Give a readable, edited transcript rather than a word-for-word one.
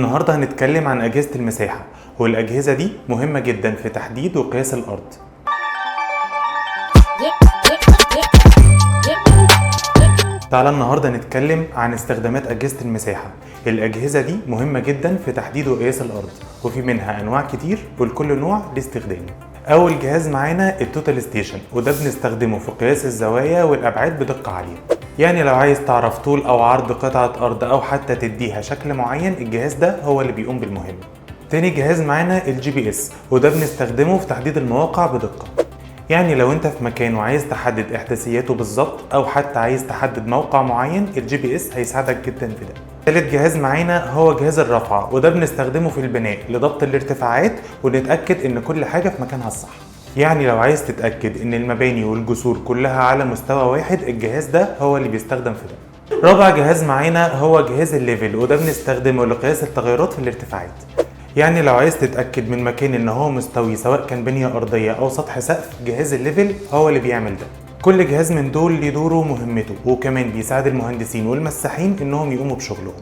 النهاردة هنتكلم عن أجهزة المساحة، والأجهزة دي مهمة جدا في تحديد وقياس الأرض. تعالى النهاردة نتكلم عن استخدامات أجهزة المساحة. الأجهزة دي مهمة جدا في تحديد وقياس الأرض، وفي منها أنواع كتير ولكل نوع لاستخدامه. أول جهاز معانا التوتال ستيشن، وده بنستخدمه في قياس الزوايا والأبعاد بدقة عالية. يعني لو عايز تعرف طول أو عرض قطعة أرض أو حتى تديها شكل معين، الجهاز ده هو اللي بيقوم بالمهمة. تاني جهاز معانا الجي بي اس، وده بنستخدمه في تحديد المواقع بدقة. يعني لو انت في مكان وعايز تحدد احداثياته بالظبط او حتى عايز تحدد موقع معين، الجي بي اس هيساعدك جدا في ده. ثالث جهاز معانا هو جهاز الرفعة، وده بنستخدمه في البناء لضبط الارتفاعات ونتأكد ان كل حاجة في مكانها الصح. يعني لو عايز تتأكد ان المباني والجسور كلها على مستوى واحد، الجهاز ده هو اللي بيستخدم في ده. رابع جهاز معانا هو جهاز الليفل، وده بنستخدمه لقياس التغيرات في الارتفاعات. يعني لو عايز تتأكد من مكان ان هو مستوي سواء كان بنية أرضية أو سطح سقف، جهاز الليفل هو اللي بيعمل ده. كل جهاز من دول ليه دوره ومهمته، وكمان بيساعد المهندسين والمساحين انهم يقوموا بشغلهم.